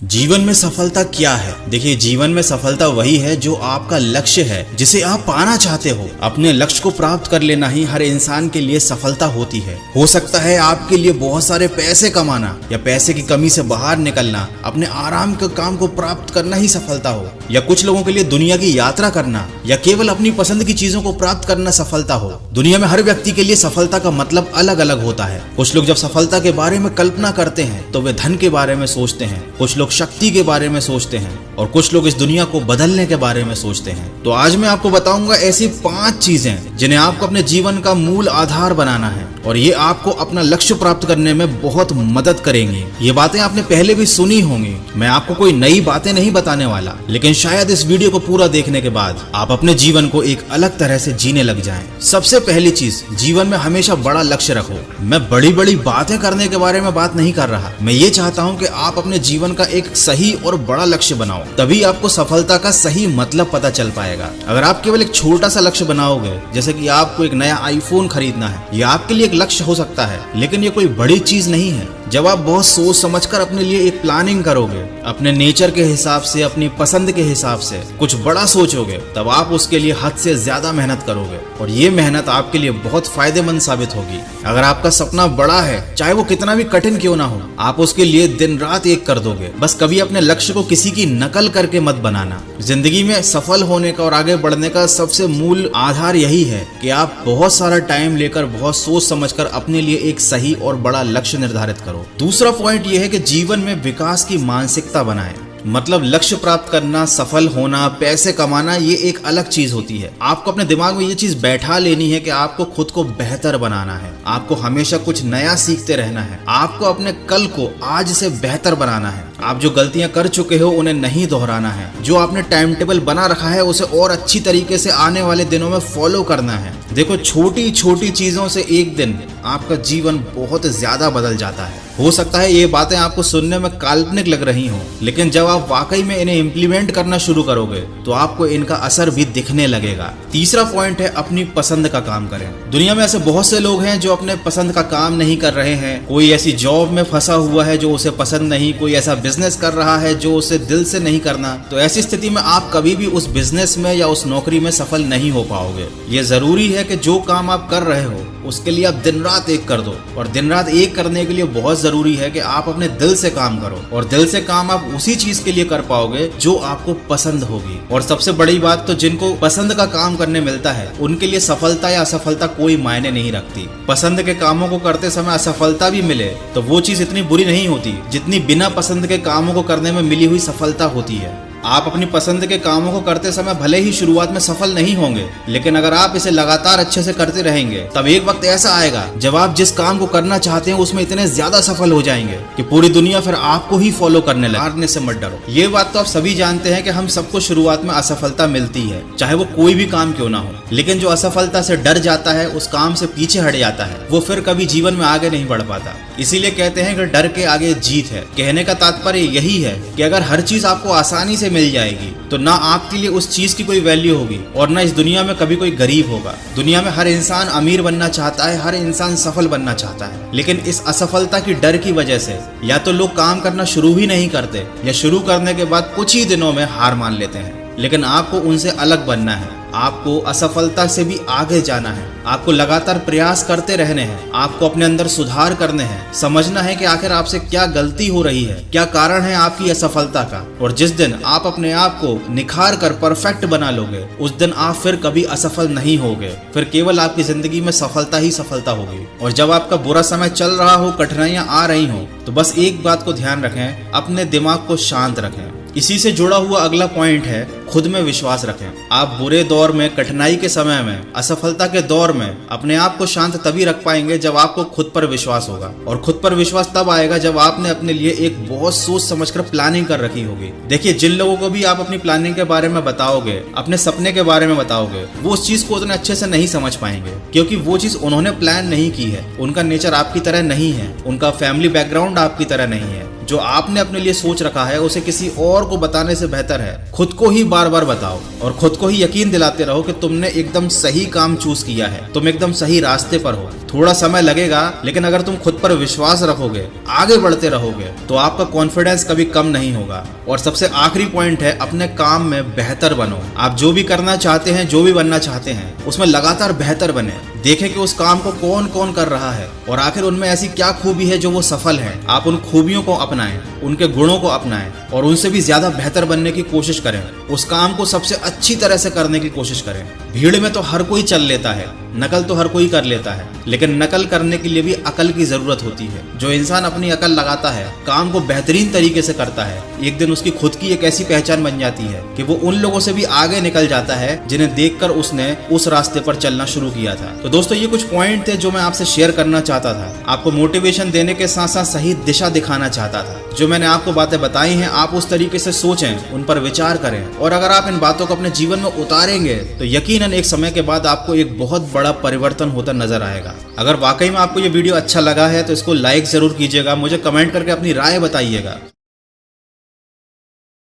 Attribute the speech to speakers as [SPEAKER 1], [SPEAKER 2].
[SPEAKER 1] जीवन में सफलता क्या है? देखिए, जीवन में सफलता वही है जो आपका लक्ष्य है, जिसे आप पाना चाहते हो। अपने लक्ष्य को प्राप्त कर लेना ही हर इंसान के लिए सफलता होती है। हो सकता है आपके लिए बहुत सारे पैसे कमाना या पैसे की कमी से बाहर निकलना, अपने आराम के काम को प्राप्त करना ही सफलता हो, या कुछ लोगों के लिए दुनिया की यात्रा करना या केवल अपनी पसंद की चीजों को प्राप्त करना सफलता हो। दुनिया में हर व्यक्ति के लिए सफलता का मतलब अलग अलग होता है। कुछ लोग जब सफलता के बारे में कल्पना करते हैं तो वे धन के बारे में सोचते हैं, कुछ लोग शक्ति के बारे में सोचते हैं और कुछ लोग इस दुनिया को बदलने के बारे में सोचते हैं। तो आज मैं आपको बताऊंगा ऐसी 5 चीजें जिन्हें आपको अपने जीवन का मूल आधार बनाना है और ये आपको अपना लक्ष्य प्राप्त करने में बहुत मदद करेंगी। ये बातें आपने पहले भी सुनी होंगी। मैं आपको कोई नई बातें नहीं बताने वाला, लेकिन शायद इस वीडियो को पूरा देखने के बाद आप अपने जीवन को एक अलग तरह से जीने लग जाएं। सबसे पहली चीज, जीवन में हमेशा बड़ा लक्ष्य रखो। मैं बड़ी बड़ी बातें करने के बारे में बात नहीं कर रहा। मैं ये चाहता हूँ कि आप अपने जीवन का एक सही और बड़ा लक्ष्य बनाओ, तभी आपको सफलता का सही मतलब पता चल पाएगा। अगर आप केवल एक छोटा सा लक्ष्य बनाओगे, जैसे कि आपको एक नया आईफोन खरीदना है, ये आपके लिए एक लक्ष्य हो सकता है, लेकिन ये कोई बड़ी चीज नहीं है। जब आप बहुत सोच समझकर अपने लिए एक प्लानिंग करोगे, अपने नेचर के हिसाब से, अपनी पसंद के हिसाब से कुछ बड़ा सोचोगे, तब आप उसके लिए हद से ज्यादा मेहनत करोगे और ये मेहनत आपके लिए बहुत फायदेमंद साबित होगी। अगर आपका सपना बड़ा है, चाहे वो कितना भी कठिन क्यों ना हो, आप उसके लिए दिन रात एक कर दोगे। बस कभी अपने लक्ष्य को किसी की नकल करके मत बनाना। जिंदगी में सफल होने का और आगे बढ़ने का सबसे मूल आधार यही है कि आप बहुत सारा टाइम लेकर, बहुत सोच समझकर अपने लिए एक सही और बड़ा लक्ष्य निर्धारित करो। दूसरा पॉइंट यह है कि जीवन में विकास की मानसिकता बनाएं। मतलब लक्ष्य प्राप्त करना, सफल होना, पैसे कमाना, ये एक अलग चीज होती है। आपको अपने दिमाग में ये चीज बैठा लेनी है कि आपको खुद को बेहतर बनाना है, आपको हमेशा कुछ नया सीखते रहना है, आपको अपने कल को आज से बेहतर बनाना है। आप जो गलतियां कर चुके हो उन्हें नहीं दोहराना है। जो आपने टाइम टेबल बना रखा है उसे और अच्छी तरीके से आने वाले दिनों में फॉलो करना है। देखो, छोटी छोटी चीजों से एक दिन आपका जीवन बहुत ज्यादा बदल जाता है। हो सकता है ये बातें आपको सुनने में काल्पनिक लग रही हों, लेकिन जब आप वाकई में इन्हें इम्प्लीमेंट करना शुरू करोगे तो आपको इनका असर भी दिखने लगेगा। तीसरा पॉइंट है, अपनी पसंद का काम करें। दुनिया में ऐसे बहुत से लोग हैं जो अपने पसंद का काम नहीं कर रहे हैं। कोई ऐसी जॉब में फंसा हुआ है जो उसे पसंद नहीं, कोई ऐसा बिजनेस कर रहा है जो उसे दिल से नहीं करना। तो ऐसी स्थिति में आप कभी भी उस बिजनेस में या उस नौकरी में सफल नहीं हो पाओगे। ये जरूरी है कि जो काम आप कर रहे हो उसके लिए आप दिन रात एक कर दो, और दिन रात एक करने के लिए बहुत जरूरी है कि आप अपने दिल से काम करो, और दिल से काम आप उसी चीज के लिए कर पाओगे जो आपको पसंद होगी। और सबसे बड़ी बात, तो जिनको पसंद का काम करने मिलता है उनके लिए सफलता या असफलता कोई मायने नहीं रखती। पसंद के कामों को करते समय असफलता भी मिले तो वो चीज इतनी बुरी नहीं होती जितनी बिना पसंद के कामों को करने में मिली हुई सफलता होती है। आप अपनी पसंद के कामों को करते समय भले ही शुरुआत में सफल नहीं होंगे, लेकिन अगर आप इसे लगातार अच्छे से करते रहेंगे तब एक वक्त ऐसा आएगा जब आप जिस काम को करना चाहते हैं उसमें इतने ज्यादा सफल हो जाएंगे कि पूरी दुनिया फिर आपको ही फॉलो करने लगे। हारने से मत डरो। ये बात तो आप सभी जानते हैं कि हम सबको शुरुआत में असफलता मिलती है, चाहे वो कोई भी काम क्यों ना हो। लेकिन जो असफलता से डर जाता है, उस काम से पीछे हट जाता है, वो फिर कभी जीवन में आगे नहीं बढ़ पाता। इसीलिए कहते हैं कि डर के आगे जीत है। कहने का तात्पर्य यही है कि अगर हर चीज आपको आसानी से मिल जाएगी तो ना आपके लिए उस चीज की कोई वैल्यू होगी और ना इस दुनिया में कभी कोई गरीब होगा। दुनिया में हर इंसान अमीर बनना चाहता है, हर इंसान सफल बनना चाहता है, लेकिन इस असफलता की डर की वजह से या तो लोग काम करना शुरू ही नहीं करते या शुरू करने के बाद कुछ ही दिनों में हार मान लेते हैं। लेकिन आपको उनसे अलग बनना है। आपको असफलता से भी आगे जाना है। आपको लगातार प्रयास करते रहने हैं। आपको अपने अंदर सुधार करने हैं। समझना है कि आखिर आपसे क्या गलती हो रही है, क्या कारण है आपकी असफलता का। और जिस दिन आप अपने आप को निखार कर परफेक्ट बना लोगे, उस दिन आप फिर कभी असफल नहीं होगे। फिर केवल आपकी जिंदगी में सफलता ही सफलता होगी। और जब आपका बुरा समय चल रहा हो, कठिनाइयां आ रही हो, तो बस एक बात को ध्यान रखें, अपने दिमाग को शांत रखें। इसी से जुड़ा हुआ अगला पॉइंट है, खुद में विश्वास रखें। आप बुरे दौर में, कठिनाई के समय में, असफलता के दौर में अपने आप को शांत तभी रख पाएंगे जब आपको खुद पर विश्वास होगा। और खुद पर विश्वास तब आएगा जब आपने अपने लिए एक बहुत सोच समझकर प्लानिंग कर रखी होगी। देखिए, जिन लोगों को भी आप अपनी प्लानिंग के बारे में बताओगे, अपने सपने के बारे में बताओगे, वो उस चीज को उतने अच्छे से नहीं समझ पाएंगे, क्योंकि वो चीज उन्होंने प्लान नहीं की है। उनका नेचर आपकी तरह नहीं है, उनका फैमिली बैकग्राउंड आपकी तरह नहीं है। जो आपने अपने लिए सोच रखा है उसे किसी और को बताने से बेहतर है खुद को ही बार बार बताओ और खुद को ही यकीन दिलाते रहो कि तुमने एकदम सही काम चूज किया है, तुम एकदम सही रास्ते पर हो। थोड़ा समय लगेगा, लेकिन अगर तुम खुद पर विश्वास रखोगे, आगे बढ़ते रहोगे, तो आपका कॉन्फिडेंस कभी कम नहीं होगा। और सबसे आखिरी पॉइंट है, अपने काम में बेहतर बनो। आप जो भी करना चाहते हैं, जो भी बनना चाहते हैं, उसमें लगातार बेहतर बने। देखें कि उस काम को कौन कौन कर रहा है और आखिर उनमें ऐसी क्या खूबी है जो वो सफल है। आप उन खूबियों को अपनाएं, उनके गुणों को अपनाएं और उनसे भी ज्यादा बेहतर बनने की कोशिश करें। उस काम को सबसे अच्छी तरह से करने की कोशिश करें। भीड़ में तो हर कोई चल लेता है, नकल तो हर कोई कर लेता है, लेकिन नकल करने के लिए भी अकल की जरूरत होती है। जो इंसान अपनी अकल लगाता है, काम को बेहतरीन तरीके से करता है, एक दिन उसकी खुद की एक ऐसी पहचान बन जाती है कि वो उन लोगों से भी आगे निकल जाता है जिन्हें देखकर उसने उस रास्ते पर चलना शुरू किया था। तो दोस्तों, ये कुछ पॉइंट थे जो मैं आपसे शेयर करना चाहता था। आपको मोटिवेशन देने के साथ साथ सही दिशा दिखाना चाहता था। जो मैंने आपको बातें बताई हैं, आप उस तरीके से सोचें, उन पर विचार करें और अगर आप इन बातों को अपने जीवन में उतारेंगे तो यकीनन एक समय के बाद आपको एक बहुत बड़ा परिवर्तन होता नजर आएगा। अगर वाकई में आपको ये वीडियो अच्छा लगा है तो इसको लाइक जरूर कीजिएगा, मुझे कमेंट करके अपनी राय बताइएगा